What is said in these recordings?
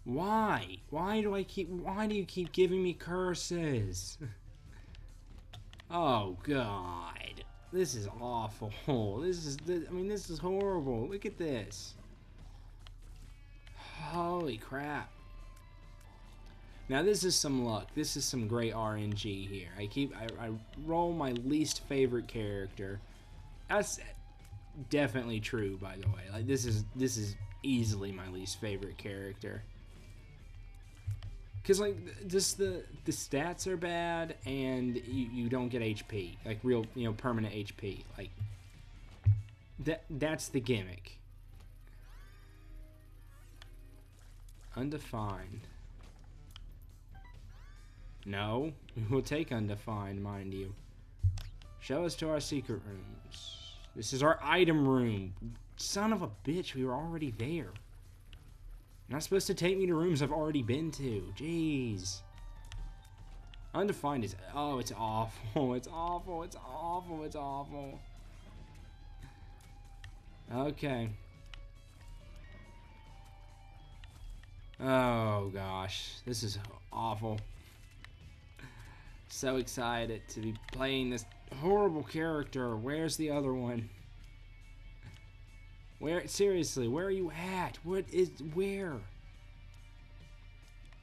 Why? Why do you keep giving me curses? Oh, God. This is awful. This is horrible. Look at this. Holy crap. Now, this is some luck. This is some great RNG here. I roll my least favorite character. That's definitely true, by the way. Like, this is easily my least favorite character. Because, like, just the stats are bad, and you don't get HP. Like, real, permanent HP. Like, that's the gimmick. Undefined. No, we will take undefined, mind you. Show us to our secret rooms. This is our item room. Son of a bitch, we were already there. You're not supposed to take me to rooms I've already been to. Jeez. Undefined is... Oh, it's awful. It's awful. It's awful. It's awful. Okay. Oh, gosh. This is awful. So excited to be playing this horrible character. Where's the other one? Seriously, where are you at? Where?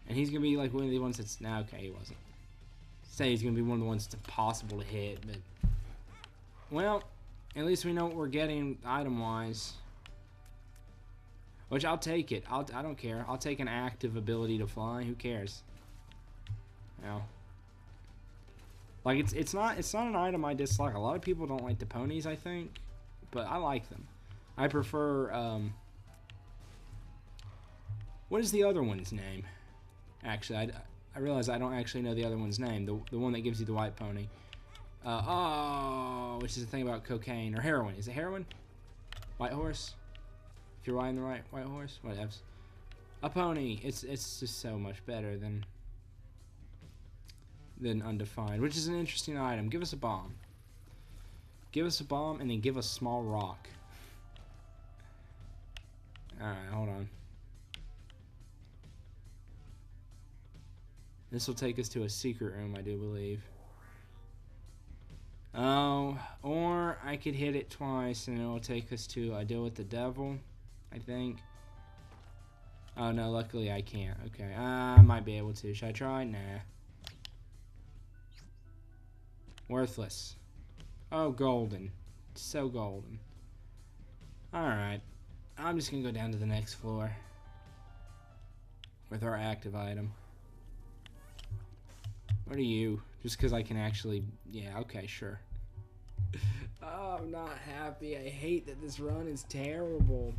And he's gonna be like one of the ones that's, nah, okay, he wasn't. Say he's gonna be one of the ones that's impossible to hit, but, well, at least we know what we're getting item-wise. Which, I'll take it. I don't care. I'll take an active ability to fly. Who cares? Well, like, it's not an item I dislike. A lot of people don't like the ponies, I think, but I like them. I prefer, what is the other one's name? Actually, I realize I don't actually know the other one's name. The one that gives you the white pony. Which is the thing about cocaine or heroin. Is it heroin? White horse? If you're riding the right white horse? Whatever. A pony. It's just so much better than undefined, which is an interesting item. Give us a bomb. Give us a bomb and then give us small rock. Alright, hold on. This will take us to a secret room, I do believe. Oh, or I could hit it twice and it will take us to a deal with the devil, I think. Oh no, luckily I can't. Okay, I might be able to. Should I try? Nah. Worthless. Oh, golden. So golden. Alright. I'm just gonna go down to the next floor with our active item. What are you? Just because I can actually... Yeah, okay, sure. Oh, I'm not happy. I hate that this run is terrible.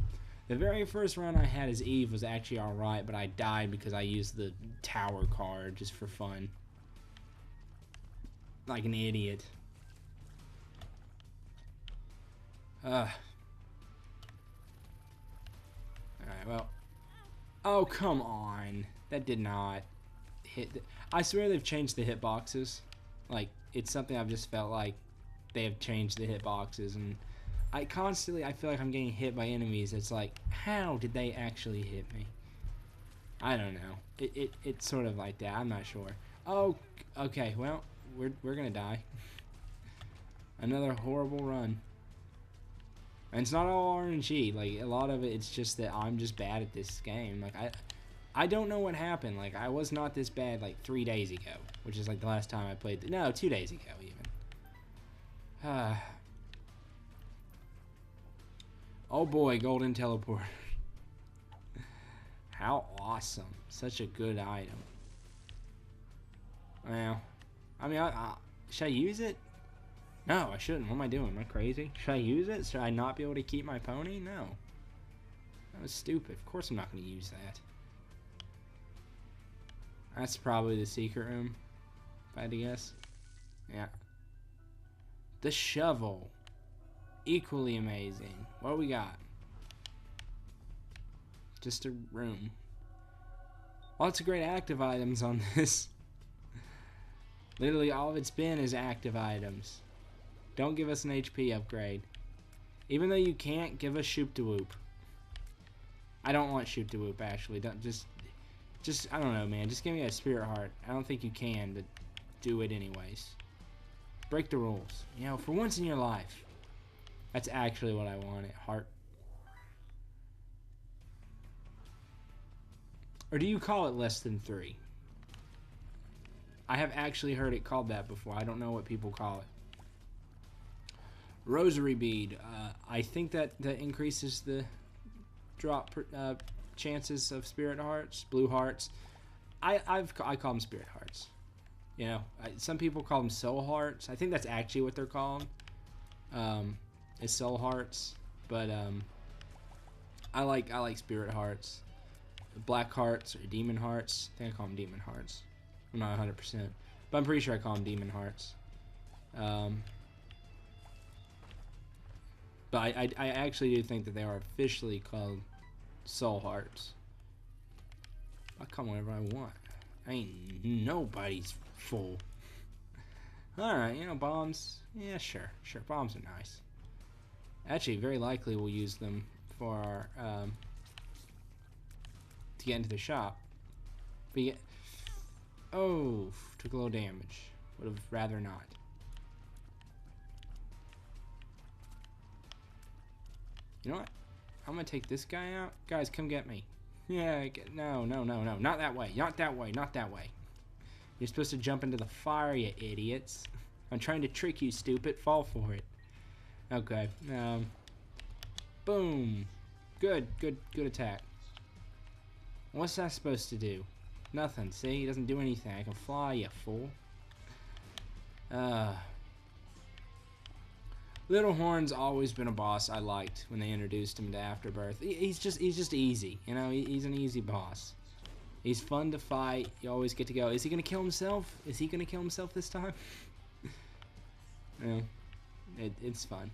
The very first run I had as Eve was actually alright, but I died because I used the tower card just for fun. Like an idiot. Alright, well. Oh, come on. That did not hit. I swear they've changed the hitboxes. Like, it's something I've just felt like they have changed the hitboxes. And I feel like I'm getting hit by enemies. It's like, how did they actually hit me? I don't know. It's sort of like that. I'm not sure. Oh, okay. Well, we're gonna die. Another horrible run. And it's not all RNG. Like, a lot of it's just that I'm just bad at this game. Like, I don't know what happened. Like, I was not this bad, like, 3 days ago. Which is, like, the last time I played. No, 2 days ago, even. Oh, boy, golden teleport. How awesome. Such a good item. Well, I mean, should I use it? No, I shouldn't. What am I doing? Am I crazy? Should I use it? Should I not be able to keep my pony? No. That was stupid. Of course I'm not going to use that. That's probably the secret room, if I had to guess. Yeah. The shovel. Equally amazing. What do we got? Just a room. Lots of great active items on this. Literally all of it's been is active items. Don't give us an HP upgrade. Even though you can't, give us shoop to whoop. I don't want shoop to whoop actually. Don't just Just, I don't know, man. Just give me a spirit heart. I don't think you can, but do it anyways. Break the rules. You know, for once in your life. That's actually what I wanted. Heart. Or do you call it less than 3? I have actually heard it called that before. I don't know what people call it. Rosary bead. I think that increases the drop chances of spirit hearts, blue hearts. I call them spirit hearts. You know, some people call them soul hearts. I think that's actually what they're called. Is soul hearts, but I like spirit hearts. Black hearts or demon hearts. I think I call them demon hearts. I'm not 100%, but I'm pretty sure I call them demon hearts. But I actually do think that they are officially called soul hearts. I call them whatever I want. I ain't nobody's fool. Alright, you know, bombs. Yeah, sure. Bombs are nice. Actually, very likely we'll use them for our, to get into the shop. But yeah, oh, took a little damage. Would have rather not. You know what? I'm gonna take this guy out. Guys, come get me. Yeah, no. Not that way. Not that way. You're supposed to jump into the fire, you idiots. I'm trying to trick you, stupid. Fall for it. Okay. Boom. Good attack. What's that supposed to do? Nothing. See? He doesn't do anything. I can fly, you fool. Little Horn's always been a boss I liked when they introduced him to Afterbirth. He's just easy. You know, he's an easy boss. He's fun to fight. You always get to go. Is he gonna kill himself? Is he gonna kill himself this time? You know, it's fun.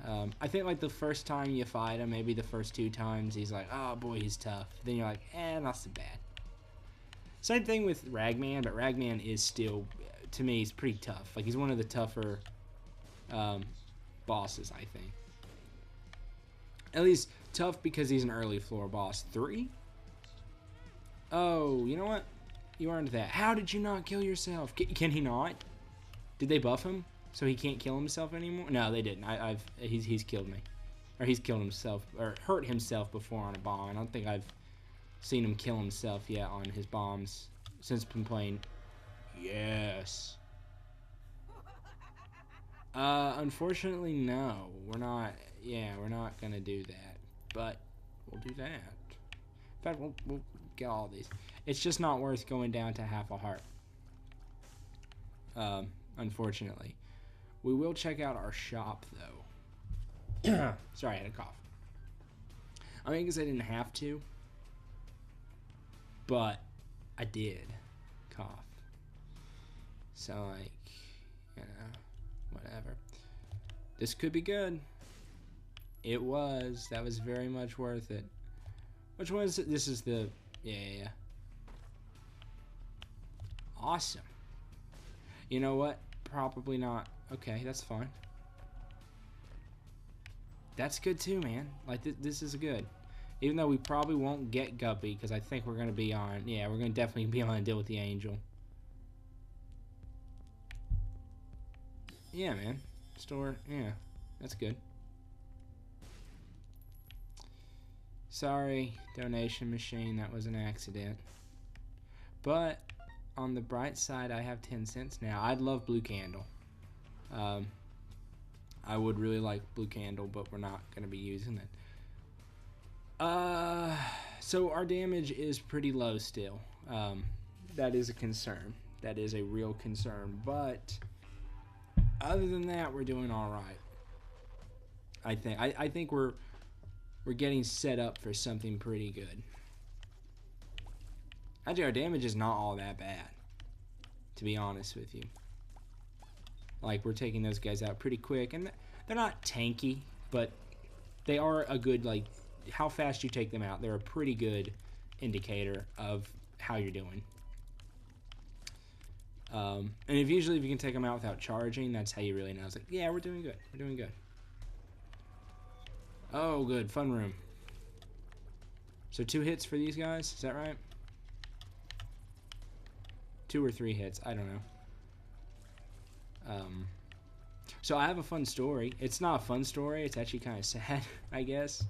I think like the first time you fight him, maybe the first 2 times, he's like, oh boy, he's tough. Then you're like, not so bad. Same thing with Ragman, but Ragman is still, to me, he's pretty tough. Like, he's one of the tougher bosses, I think. At least tough because he's an early floor boss. 3? Oh, you know what? You earned that. How did you not kill yourself? Can he not? Did they buff him so he can't kill himself anymore? No, they didn't. He's killed me, or he's killed himself or hurt himself before on a bomb. I don't think I've seen him kill himself yet on his bombs since been playing. Yes. Unfortunately, no. We're not. Yeah, we're not gonna do that. But we'll do that. In fact, we'll get all these. It's just not worth going down to half a heart. Unfortunately. We will check out our shop, though. Sorry, I had a cough. I mean, because I didn't have to. But I did cough. So, like, you know, whatever. This could be good. It was. That was very much worth it. Which one is it? This is the... Yeah. Awesome. You know what? Probably not. Okay, that's fine. That's good too, man. Like, this is good. Even though we probably won't get Guppy, because I think we're going to be on... Yeah, we're going to definitely be on a deal with the Angel. Yeah, man. Store... Yeah, that's good. Sorry, donation machine. That was an accident. But... on the bright side, I have 10 cents now. I'd love Blue Candle. I would really like Blue Candle, but we're not going to be using it. So our damage is pretty low still. That is a concern. That is a real concern. But other than that, we're doing all right. I think we're getting set up for something pretty good. Actually, our damage is not all that bad, to be honest with you. Like, we're taking those guys out pretty quick, and they're not tanky, but they are a good, like, how fast you take them out. They're a pretty good indicator of how you're doing. And if you can take them out without charging, that's how you really know. It's like, yeah, we're doing good. We're doing good. Oh, good. Fun room. So 2 hits for these guys. Is that right? 2 or 3 hits. I don't know. So I have a fun story. It's not a fun story. It's actually kind of sad, I guess.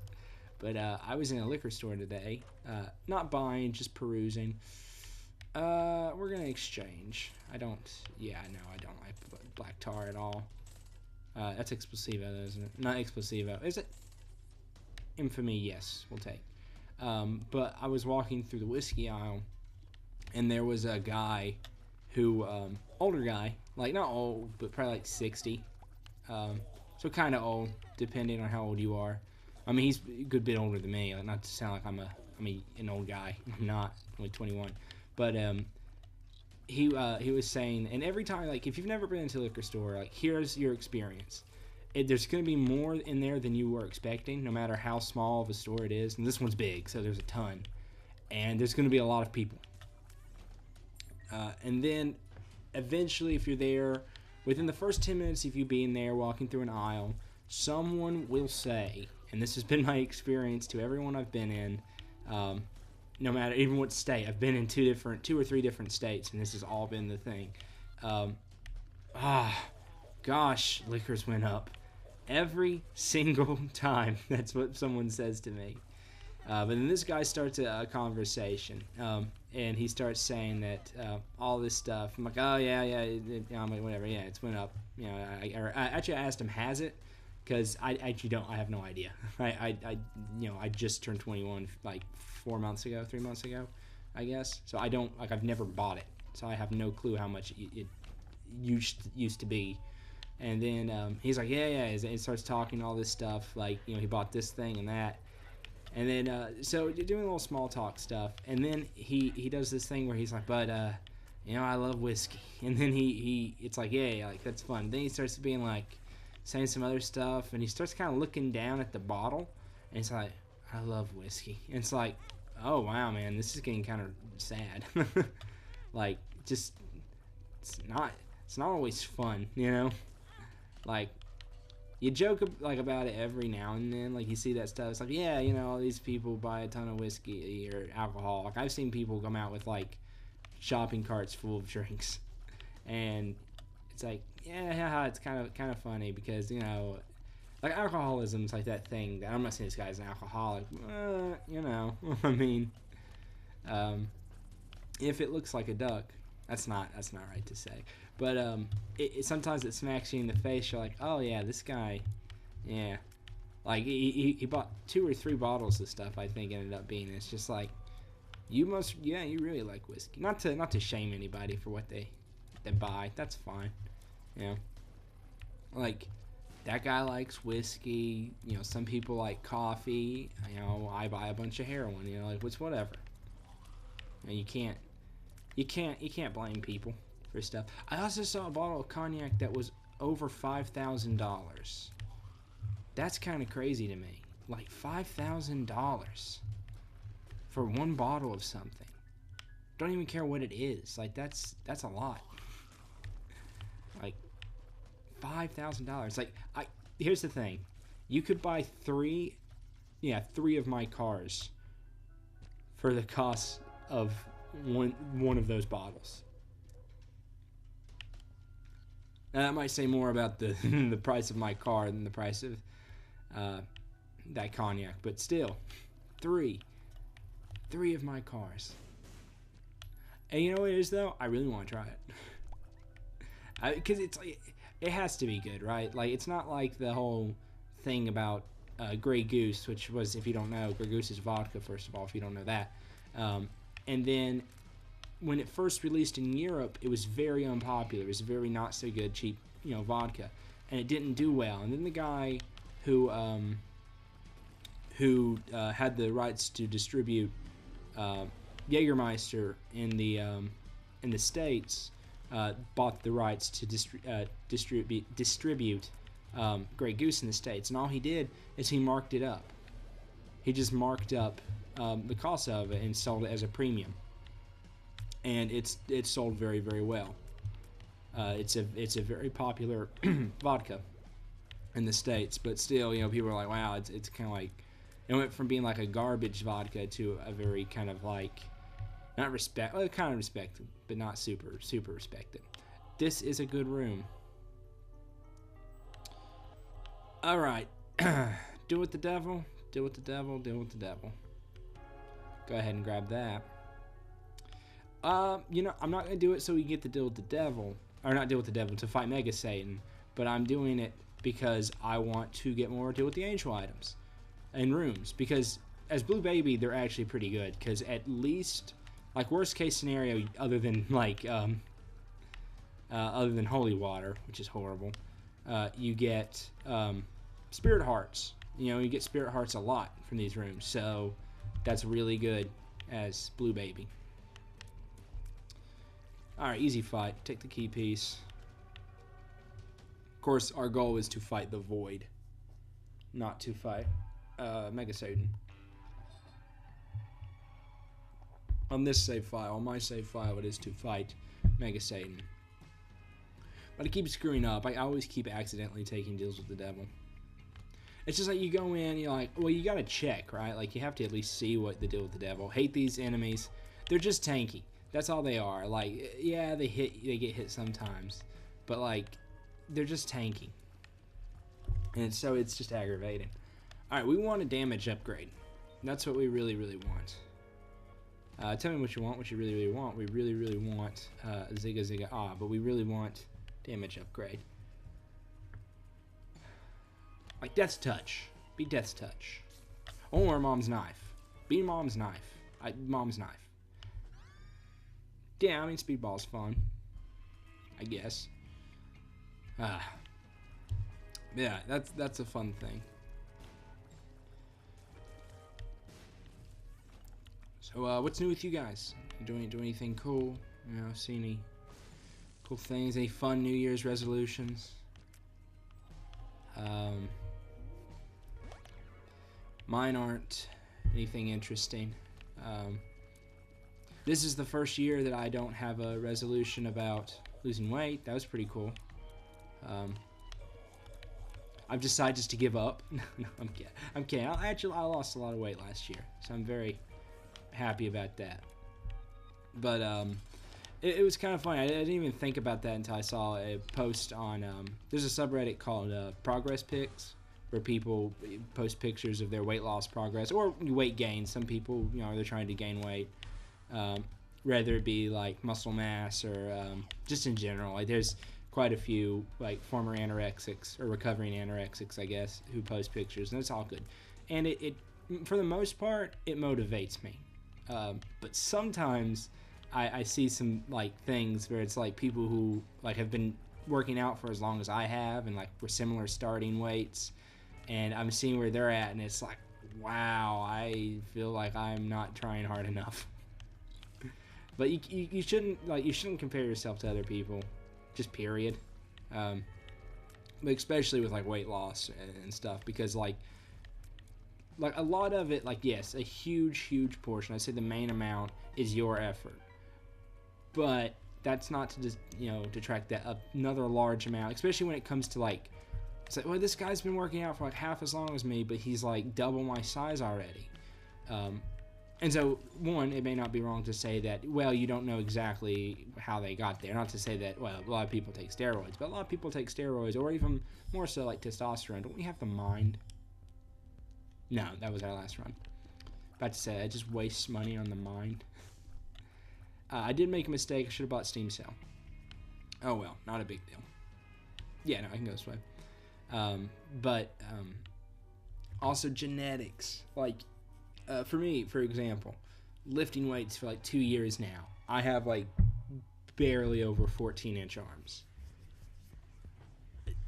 But I was in a liquor store today. Not buying, just perusing. We're going to exchange. I don't like black tar at all. That's Explosivo, though, isn't it? Not Explosivo. Is it? Infamy, yes, we'll take. But I was walking through the whiskey aisle, and there was a guy who, older guy, like not old, but probably like 60. So kind of old, depending on how old you are. I mean, he's a good bit older than me. Like, not to sound like I'm an old guy. I'm not. I'm only 21. But he was saying, and every time, like, if you've never been into a liquor store, like, here's your experience. There's going to be more in there than you were expecting, no matter how small of a store it is. And this one's big, so there's a ton. And there's going to be a lot of people. And then, eventually, if you're there, within the first 10 minutes of you being there, walking through an aisle, someone will say, and this has been my experience to everyone I've been in, no matter even what state. I've been in 2 or 3 different states, and this has all been the thing. Gosh, liquors went up. Every single time. That's what someone says to me. But then this guy starts a conversation, and he starts saying that all this stuff. I'm like, oh yeah, I'm like, whatever, yeah, it's went up. You know, I asked him, has it? Because I actually don't. I have no idea. I just turned 21 like 3 months ago, I guess. So I don't, like, I've never bought it, so I have no clue how much it used to be. And then he's like, yeah, he starts talking all this stuff, like, you know, he bought this thing and that. And then, so doing a little small talk stuff. And then he does this thing where he's like, but, you know, I love whiskey. And then it's like, yeah, like, that's fun. Then he starts being like, saying some other stuff. And he starts kind of looking down at the bottle. And he's like, I love whiskey. And it's like, oh, wow, man, this is getting kind of sad. Like, just, it's not always fun, you know? Like, you joke like about it every now and then, like you see that stuff. It's like, yeah, you know, all these people buy a ton of whiskey or alcohol. Like, I've seen people come out with like shopping carts full of drinks, and it's like, yeah, it's kind of funny because, you know, like, alcoholism's like that thing that, I'm not saying this guy's an alcoholic, you know, I mean, if it looks like a duck, that's not right to say. But sometimes it smacks you in the face. You're like, oh yeah, this guy, yeah. Like, he bought 2 or 3 bottles of stuff, I think, ended up being. It's just like, you really like whiskey. Not to shame anybody for what they buy. That's fine. You know, like, that guy likes whiskey. You know, some people like coffee. You know, I buy a bunch of heroin. You know, like, it's whatever. And you can't blame people for stuff. I also saw a bottle of cognac that was over $5,000. That's kind of crazy to me. Like, $5,000 for one bottle of something. Don't even care what it is. Like, that's a lot. Like, $5,000. Like, here's the thing. You could buy 3 of my cars for the cost of one of those bottles. Now, that might say more about the the price of my car than the price of that cognac, but still, 3 of my cars. And you know what it is, though? I really want to try it, because it's like, it has to be good, right? Like, it's not like the whole thing about Grey Goose, which was, if you don't know, Grey Goose is vodka, first of all, if you don't know that. And then, when it first released in Europe, it was very unpopular. It was very not so good, cheap, you know, vodka, and it didn't do well. And then the guy who had the rights to distribute Jägermeister in the States bought the rights to distribute Grey Goose in the States, and all he did is he marked it up. He just marked up the cost of it and sold it as a premium. And it's sold very, very well. It's a very popular vodka in the States, but still, you know, people are like, wow, it's kind of like, it went from being like a garbage vodka to a very kind of like Not respect, well, kind of respected, but not super respected. This is a good room. All right, deal with the devil, deal with the devil, deal with the devil. Go ahead and grab that. You know, I'm not gonna do it so we get to deal with the devil, or not deal with the devil, to fight Mega Satan, but I'm doing it because I want to get more deal with the angel items and rooms, because as Blue Baby, they're actually pretty good, because at least, like, worst case scenario, other than like other than holy water, which is horrible, you get spirit hearts. You know, you get spirit hearts a lot from these rooms, so that's really good as Blue Baby. Alright, easy fight. Take the key piece. Of course, our goal is to fight the Void, not to fight Mega Satan. On this save file, on my save file, it is to fight Mega Satan. But I keep screwing up. I always keep accidentally taking deals with the devil. It's just like you go in, you're like, well, you gotta check, right? Like, you have to at least see what the deal with the devil. Hate these enemies. They're just tanky. That's all they are. Like, yeah, they get hit sometimes, but like, they're just tanky. And so it's just aggravating. All right, we want a damage upgrade. That's what we really want. Tell me what you want, what you really want. We really want Zigga Zigga Ah, but we really want damage upgrade. Like Death's Touch. Be Death's Touch. Or Mom's Knife. Be Mom's Knife. Mom's Knife. Yeah, I mean, Speedball's fun, I guess. Yeah, that's a fun thing. So, what's new with you guys? Do anything cool? You know, see any cool things? Any fun New Year's resolutions? Mine aren't anything interesting. This is the first year that I don't have a resolution about losing weight. That was pretty cool. I've decided just to give up. No, I'm kidding. I'm kidding. I lost a lot of weight last year, so I'm very happy about that. But it was kind of funny. I didn't even think about that until I saw a post on. There's a subreddit called Progress Pics, where people post pictures of their weight loss progress or weight gain. Some people, you know, they're trying to gain weight. Whether it be like muscle mass or just in general. Like, there's quite a few like former anorexics or recovering anorexics, I guess, who post pictures, and it's all good. And it for the most part, it motivates me. But sometimes I see some like things where it's like people who like have been working out for as long as I have, and like we're similar starting weights, and I'm seeing where they're at, and it's like, wow, I feel like I'm not trying hard enough. But you shouldn't compare yourself to other people, just period. But especially with like weight loss and stuff, because like a lot of it, like, yes, a huge portion, I'd say the main amount is your effort, but that's not to just, you know, detract that up another large amount, especially when it comes to like, it's like, well, this guy's been working out for like half as long as me, but he's like double my size already. And so, one, it may not be wrong to say that, well, you don't know exactly how they got there. Not to say that, well, a lot of people take steroids, but a lot of people take steroids, or even more so like testosterone. Don't we have the mind? No, that was our last run. About to say, I just waste money on the mind. I did make a mistake. I should have bought Steam Cell. Oh, well, not a big deal. Yeah, no, I can go this way. But also genetics. Like, for me, for example, lifting weights for like 2 years now, I have like barely over 14-inch arms.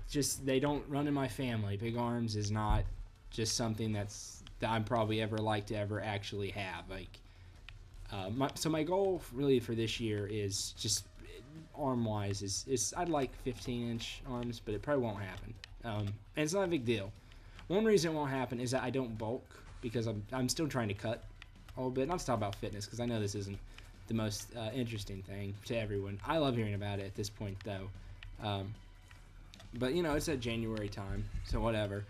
Just, they don't run in my family. Big arms is not just something that I'm probably ever like to ever actually have. Like, so my goal really for this year is just arm-wise is I'd like 15-inch arms, but it probably won't happen. And it's not a big deal. One reason it won't happen is that I don't bulk, because I'm still trying to cut a little bit. Not to talk about fitness, because I know this isn't the most interesting thing to everyone. I love hearing about it at this point, though. But, you know, it's at January time, so whatever.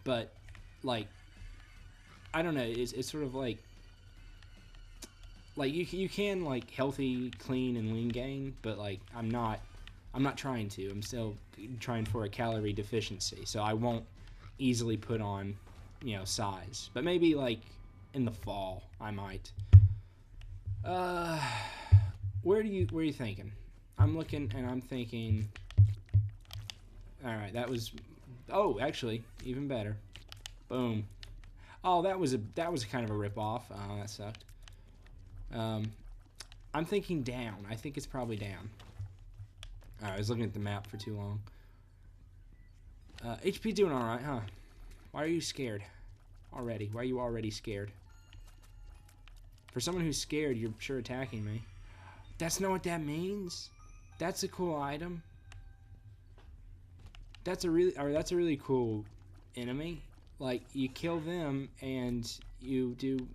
But, like, I don't know. It's sort of like, like you can like healthy, clean, and lean gain, but like I'm not trying to. I'm still trying for a calorie deficiency, so I won't easily put on, you know, size. But maybe like in the fall I might. Where are you thinking? I'm looking and I'm thinking. All right, that was. Oh, actually, even better. Boom. Oh, that was kind of a rip off. Oh, that sucked. I'm thinking down. I think it's probably down. Alright, I was looking at the map for too long. HP doing alright, huh? Why are you scared? Already. Why are you already scared? For someone who's scared, you're sure attacking me. That's not what that means? That's a cool item. That's a really cool enemy. Like, you kill them and you do...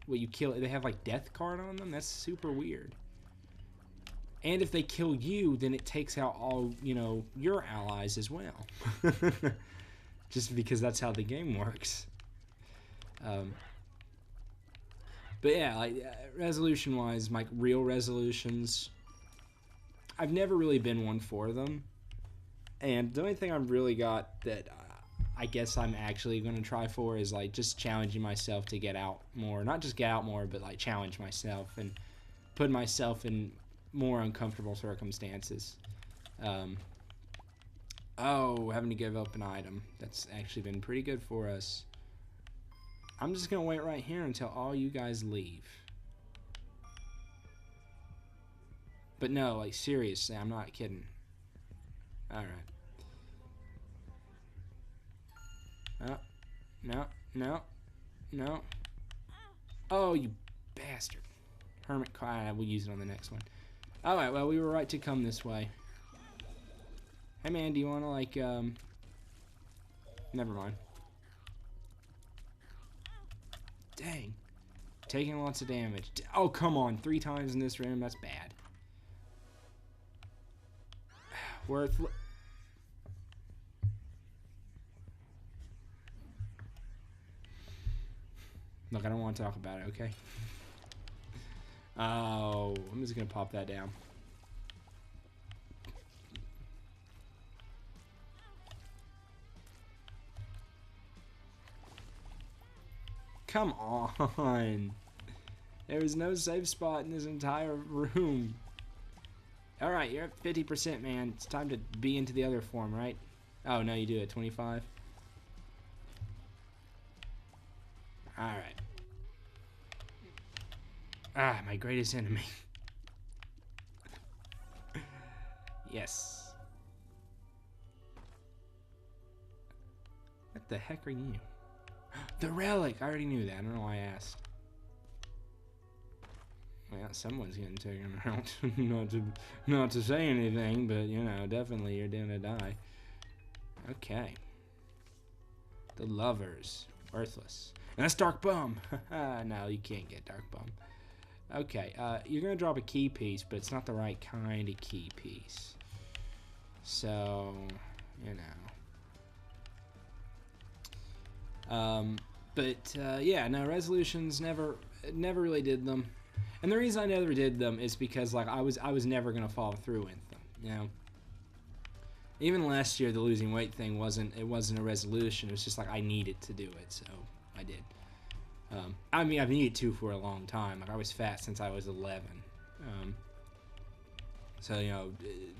Well, you kill... They have, like, death card on them? That's super weird. And if they kill you, then it takes out all, you know, your allies as well. Just because that's how the game works. But yeah, like, resolution-wise, my real resolutions... I've never really been one for them. And the only thing I've really got that I guess I'm actually going to try for is like just challenging myself to get out more. Not just get out more, but like challenge myself and put myself in more uncomfortable circumstances. Oh, having to give up an item. That's actually been pretty good for us. I'm just going to wait right here until all you guys leave. But no, like seriously, I'm not kidding. Alright. No. Oh, you bastard. Hermit cry. We'll use it on the next one. Alright, well, we were right to come this way. Hey, man, do you want to, like, Never mind. Dang. Taking lots of damage. Oh, come on. 3 times in this room. That's bad. Worth... Look, I don't want to talk about it, okay? Oh, I'm just going to pop that down. Come on. There was no safe spot in this entire room. Alright, you're at 50%, man. It's time to be into the other form, right? Oh, no, you do it. 25. Alright. Ah, my greatest enemy. Yes. What the heck are you? The relic! I already knew that. I don't know why I asked. Well, someone's getting taken out. not to say anything, but, you know, definitely you're gonna die. Okay. The lovers. Worthless. And that's Dark Bum! No, you can't get Dark Bum. Okay, you're gonna drop a key piece, but it's not the right kind of key piece. So, you know. Yeah, no, resolutions never really did them. And the reason I never did them is because, like, I was never gonna follow through with them, you know. Even last year, the losing weight thing wasn't a resolution. It was just like I needed to do it, so I did. I mean, I've needed to for a long time. Like, I was fat since I was 11. So, you know,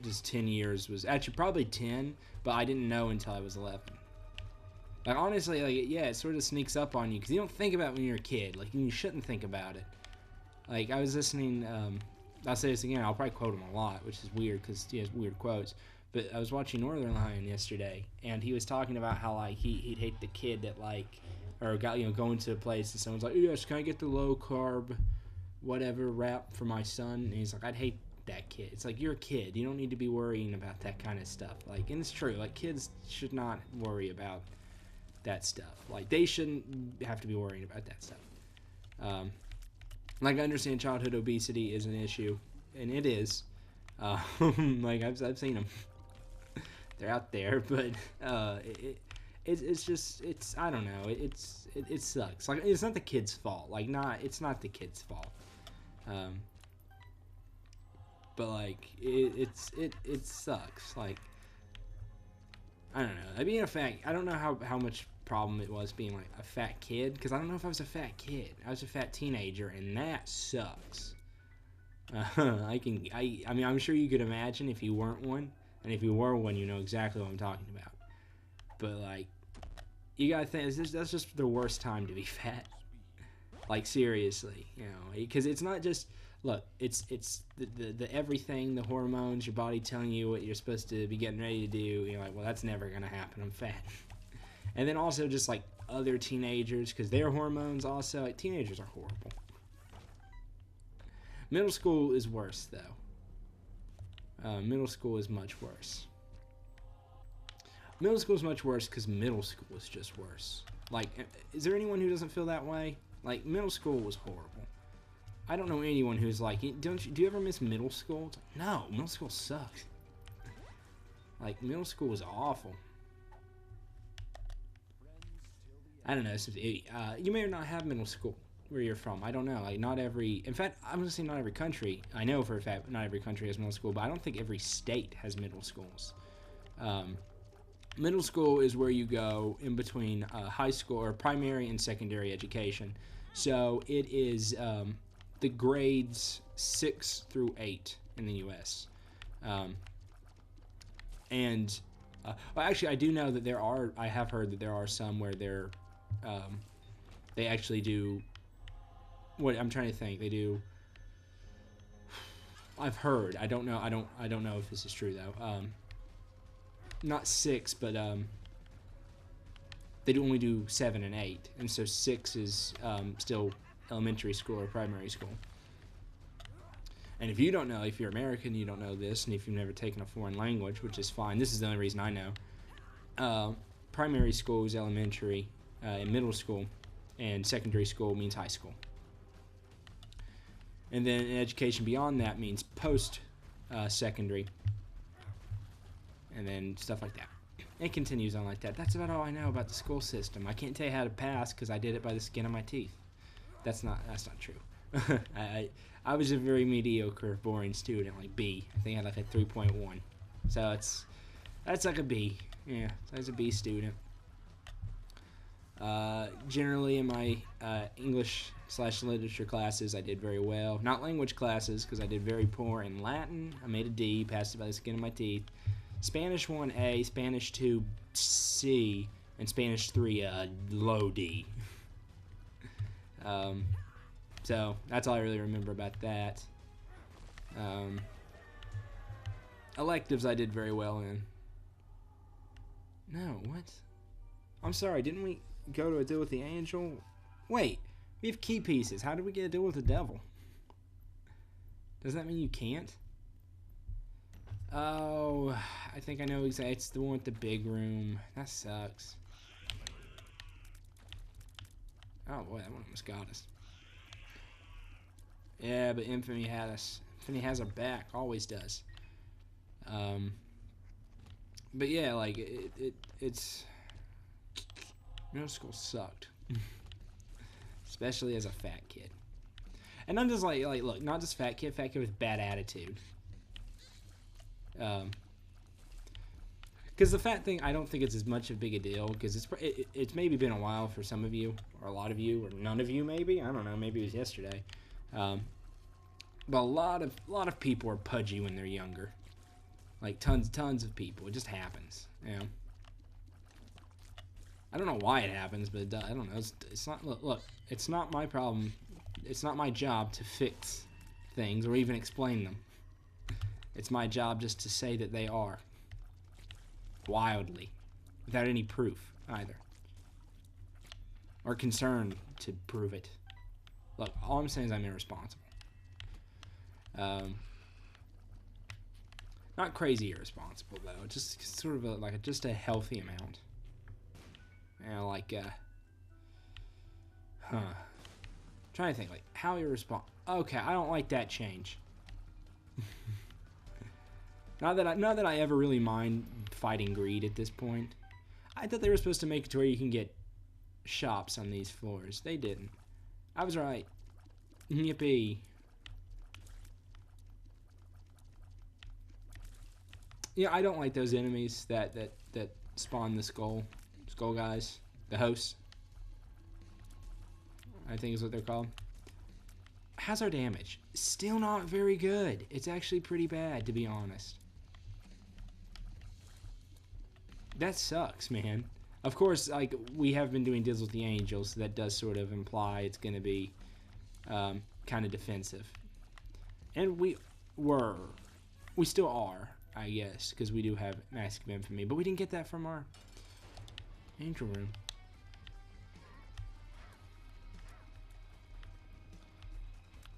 just 10 years was actually probably 10, but I didn't know until I was 11. Like, honestly, like, yeah, it sort of sneaks up on you because you don't think about it when you're a kid. Like, you shouldn't think about it. Like, I was listening, I'll say this again, I'll probably quote him a lot, which is weird because he has weird quotes. But I was watching Northern Lion yesterday, and he was talking about how, like, he'd hate the kid that, like, or got, you know, going to a place and someone's like, yes, can I get the low carb whatever wrap for my son? And he's like, I'd hate that kid. It's like, you're a kid. You don't need to be worrying about that kind of stuff. Like, and it's true. Like, kids should not worry about that stuff. Like, they shouldn't have to be worrying about that stuff. Like, I understand childhood obesity is an issue, and it is. Like, I've seen them. They're out there, but it's just, I don't know, it sucks. Like, it's not the kid's fault. Like, it's not the kid's fault. But like it sucks. Like I don't know. Being a fat, I don't know how much problem it was being like a fat kid, because I don't know if I was a fat kid. I was a fat teenager, and that sucks. I mean, I'm sure you could imagine if you weren't one, and if you were one, you know exactly what I'm talking about. But like, you gotta think that's just the worst time to be fat. Like seriously, you know, because it's not just look, it's the everything, the hormones, your body telling you what you're supposed to be getting ready to do. You're like, well, that's never gonna happen. I'm fat. And then also just like other teenagers, because their hormones also. Like, teenagers are horrible. Middle school is worse though. Middle school is much worse. Middle school is much worse because middle school is just worse. Like, is there anyone who doesn't feel that way? Like, middle school was horrible. I don't know anyone who's like, do you ever miss middle school? Like, no, middle school sucks. Like, middle school was awful. I don't know. You may or not have middle school where you're from. I don't know. Like, not every... In fact, I'm going to say not every country. I know for a fact not every country has middle school, but I don't think every state has middle schools. Middle school is where you go in between high school or primary and secondary education. So it is the grades 6 through 8 in the U.S. Well, actually, I do know that there are. I have heard that there are some where they actually do. What I'm trying to think, they do. I've heard. I don't know. I don't know if this is true though. Not 6, but they do only do 7 and 8, and so 6 is still elementary school or primary school. And if you don't know, if you're American, you don't know this, and if you've never taken a foreign language, which is fine, this is the only reason I know. Primary school is elementary, and middle school, and secondary school means high school. And then education beyond that means post-secondary. And then stuff like that. It continues on like that. That's about all I know about the school system. I can't tell you how to pass because I did it by the skin of my teeth. That's not true. I was a very mediocre, boring student, like B. I think I had like a 3.1. So that's like a B. Yeah, so I was a B student. Generally in my English/literature classes, I did very well. Not language classes because I did very poor in Latin. I made a D, passed it by the skin of my teeth. Spanish 1A, Spanish 2 C, and Spanish 3 low D. So that's all I really remember about that. Electives I did very well in. No, what? I'm sorry, didn't we go to a deal with the angel? Wait, we have key pieces. How did we get a deal with the devil? Does that mean you can't? Oh, I think I know exactly. It's the one with the big room. That sucks. Oh boy, that one almost got us. Yeah, but Infamy had us. Infamy has our back. Always does. But yeah, like it's middle school sucked, especially as a fat kid. And I'm just like look, not just fat kid with bad attitude. Because the fat thing, I don't think it's as much of a big a deal, because it's maybe been a while for some of you, or a lot of you, or none of you maybe. I don't know. Maybe it was yesterday. But a lot of people are pudgy when they're younger. Like tons of people. It just happens. You know. I don't know why it happens, but it does. I don't know. It's not. Look, it's not my problem. It's not my job to fix things or even explain them. It's my job just to say that they are. Wildly. Without any proof, either. Or concern to prove it. Look, all I'm saying is I'm irresponsible. Not crazy irresponsible, though. Just sort of just a healthy amount. You know, like, trying to think, like, how irresponsible. Okay, I don't like that change. Not that I ever really mind fighting greed at this point. I thought they were supposed to make it to where you can get shops on these floors. They didn't. I was right. Yippee. Yeah, I don't like those enemies that spawn the skull guys, the hosts. I think is what they're called. How's our damage? Still not very good. It's actually pretty bad, to be honest. That sucks, man. Of course, like, we have been doing Dizzle with the Angels, so that does sort of imply it's going to be kind of defensive. And we still are, I guess, because we do have Mask of Infamy, but we didn't get that from our Angel Room.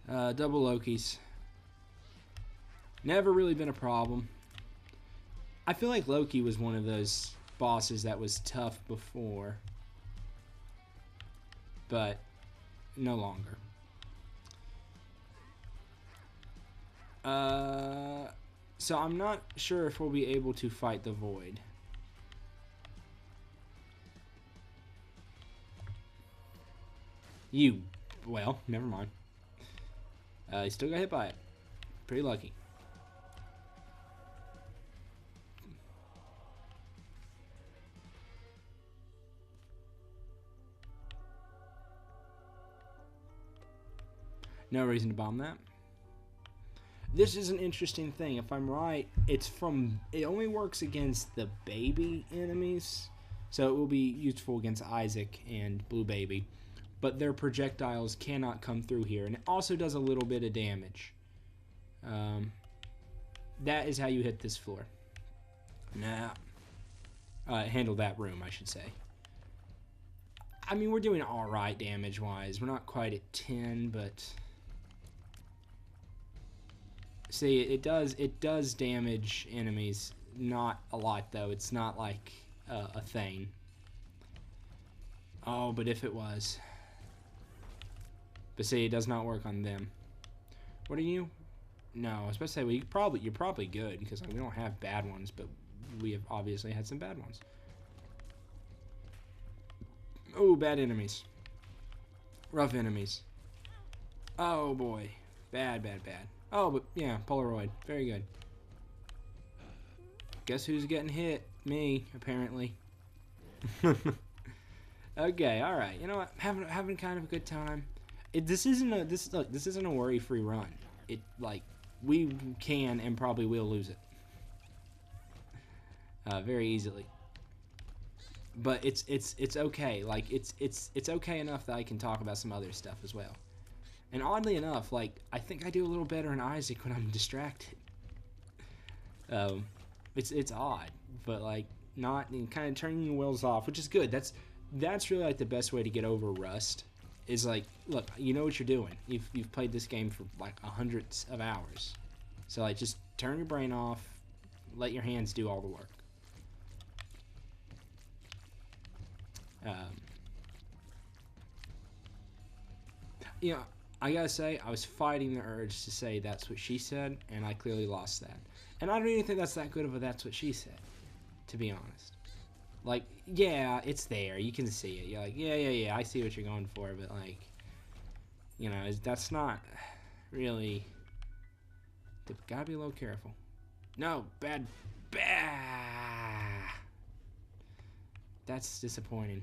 Double Lokis. Never really been a problem. I feel like Loki was one of those bosses that was tough before, but no longer. So I'm not sure if we'll be able to fight the Void. Well, never mind. He still got hit by it. Pretty lucky. No reason to bomb that. This is an interesting thing. If I'm right, it only works against the baby enemies. So it will be useful against Isaac and Blue Baby. But their projectiles cannot come through here. And it also does a little bit of damage. That is how you hit this floor. Now, handle that room, I should say. I mean, we're doing alright damage-wise. We're not quite at 10, but... See, it does damage enemies. Not a lot, though. It's not like a thing. Oh, but if it was... But see, it does not work on them. What are you? No, I was supposed to say, well, you're probably good, because we don't have bad ones, but we have obviously had some bad ones. Oh, bad enemies. Rough enemies. Oh, boy. Bad, bad, bad. Oh, but yeah, Polaroid. Very good. Guess who's getting hit? Me, apparently. Okay, alright. You know what? Having kind of a good time. This isn't a worry-free run. We can and probably will lose it. Very easily. But it's okay. Like it's okay enough that I can talk about some other stuff as well. And oddly enough, like I think I do a little better in Isaac when I'm distracted. It's odd, but like not kind of turning your wheels off, which is good. That's really like the best way to get over rust. Is like, look, you know what you're doing. You've played this game for like hundreds of hours, so like just turn your brain off, let your hands do all the work. You know, I gotta say, I was fighting the urge to say that's what she said, and I clearly lost that. And I don't even think that's that good of a that's what she said, to be honest. Like, yeah, it's there. You can see it. You're like, yeah, I see what you're going for, but like, you know, that's not really... Gotta be a little careful. No, bad. That's disappointing.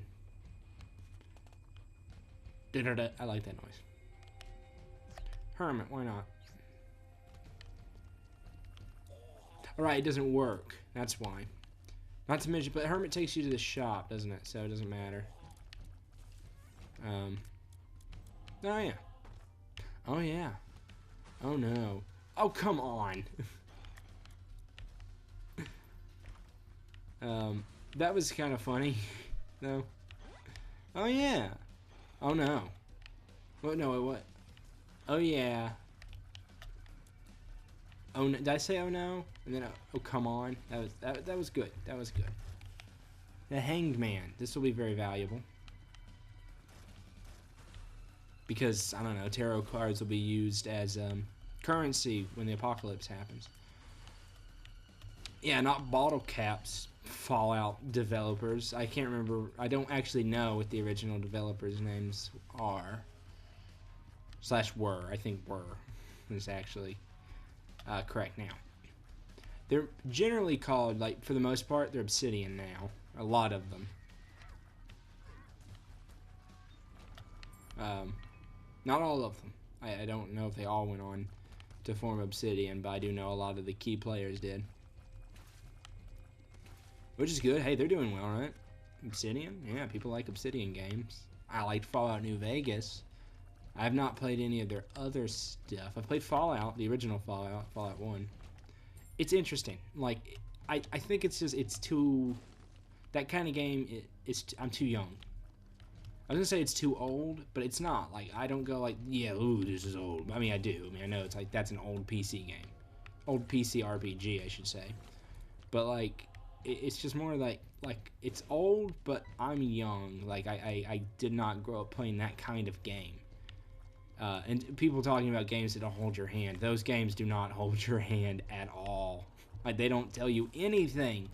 I like that noise. Hermit, why not? Alright, it doesn't work. That's why. Not to mention, but Hermit takes you to the shop, doesn't it? So it doesn't matter. Oh yeah. Oh yeah. Oh no. Oh, come on. That was kind of funny. No. Oh yeah. Oh no. What? No, what? Oh yeah. Oh no. Did I say oh no? And then oh come on. That was good. That was good. The Hanged Man. This will be very valuable. Because I don't know, tarot cards will be used as currency when the apocalypse happens. Yeah, not bottle caps. Fallout developers. I can't remember. I don't actually know what the original developers' names are. /were. I think were is actually correct now. They're generally called, like, for the most part, they're obsidian now. A lot of them. Not all of them. I don't know if they all went on to form obsidian, but I do know a lot of the key players did. Which is good. Hey, they're doing well, right? Obsidian? Yeah, people like Obsidian games. I liked Fallout New Vegas. I have not played any of their other stuff. I've played Fallout, the original Fallout, Fallout 1. It's interesting. Like, I think it's just, it's too, that kind of game, I'm too young. I was going to say it's too old, but it's not. Like, I don't go like, yeah, ooh, this is old. I mean, I do. I mean, I know it's like, that's an old PC game. Old PC RPG, I should say. But, like, it's just more like it's old, but I'm young. Like, I did not grow up playing that kind of game. And people talking about games that don't hold your hand. Those games do not hold your hand at all. Like, they don't tell you anything.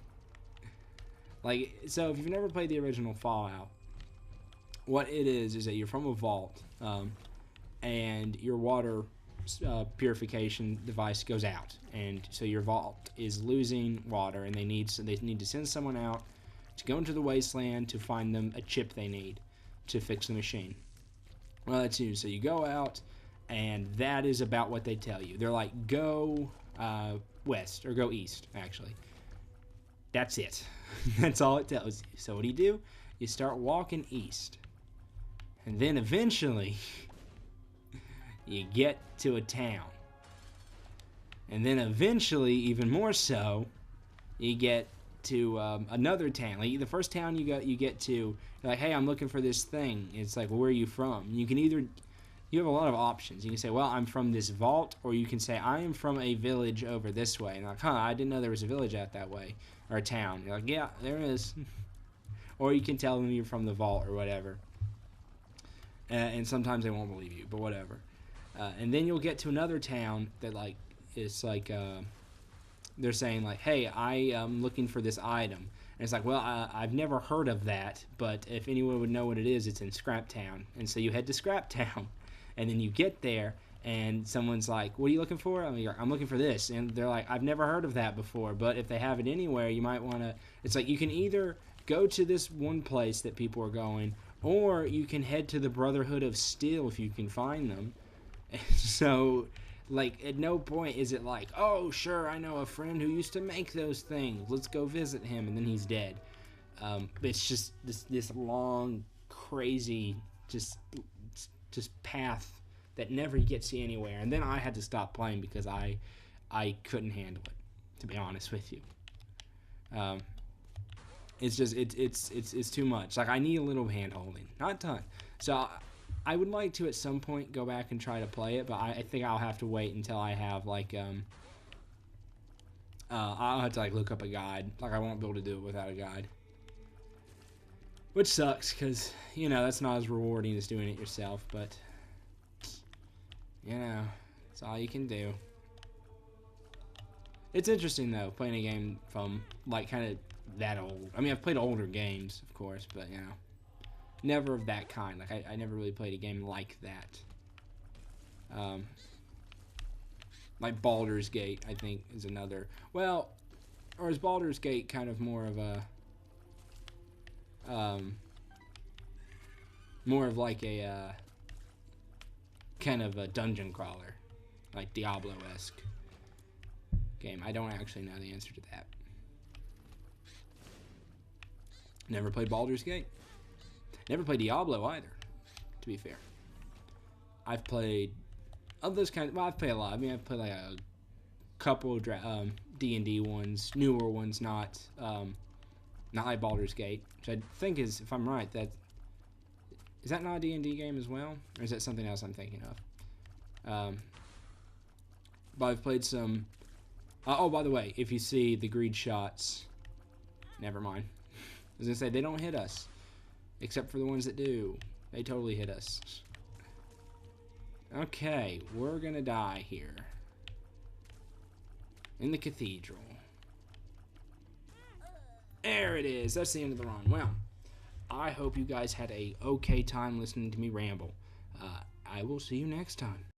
Like, so if you've never played the original Fallout, what it is that you're from a vault, and your water purification device goes out, and so your vault is losing water, and they need to send someone out to go into the wasteland to find them a chip they need to fix the machine. Well, that's you. So you go out, and that is about what they tell you. They're like, go west, or go east, actually. That's it. That's all it tells you. So what do? You start walking east. And then eventually, you get to a town. And then eventually, even more so, you get to another town. Like, the first town you get to, you're like, hey, I'm looking for this thing. It's like, well, where are you from? You can either, you have a lot of options. You can say, well, I'm from this vault, or you can say, I am from a village over this way. And like, huh, I didn't know there was a village out that way, or a town. You're like, yeah, there is. Or you can tell them you're from the vault or whatever. And sometimes they won't believe you, but whatever. And then you'll get to another town that, like, it's like, they're saying, like, hey, I am looking for this item. And it's like, well, I've never heard of that, but if anyone would know what it is, it's in Scrap Town. And so you head to Scrap Town, and then you get there, and someone's like, what are you looking for? I'm looking for this. And they're like, I've never heard of that before, but if they have it anywhere, you might want to, it's like, you can either go to this one place that people are going, or you can head to the Brotherhood of Steel if you can find them. So, like, at no point is it like, oh, sure, I know a friend who used to make those things. Let's go visit him, and then he's dead. It's just this long, crazy, just path that never gets you anywhere. And then I had to stop playing because I couldn't handle it, to be honest with you. It's just it's too much. Like, I need a little hand holding, not a ton. So I would like to at some point go back and try to play it, but I think I'll have to wait until I have, like, I'll have to, like, look up a guide. Like, I won't be able to do it without a guide, which sucks because, you know, that's not as rewarding as doing it yourself. But, you know, it's all you can do. It's interesting though, playing a game from, like, kind of that old. I mean, I've played older games, of course, but, you know, never of that kind. Like, I never really played a game like that. Like Baldur's Gate, I think, is another. Well, or is Baldur's Gate kind of more of a, more of like a, kind of a dungeon crawler, like Diablo-esque game? I don't actually know the answer to that. Never played Baldur's Gate. Never played Diablo either, to be fair. I've played of those kinds. Well, I've played a lot. I mean, I've played like a couple D&D ones, newer ones, not like Baldur's Gate, which I think is, if I'm right, is that not a D&D game as well, or is that something else I'm thinking of? But I've played some. Oh, by the way, if you see the greed shots, never mind. I was gonna say, they don't hit us, except for the ones that do. They totally hit us. Okay, we're gonna die here in the cathedral. There it is. That's the end of the run. Well, I hope you guys had a okay time listening to me ramble. I will see you next time.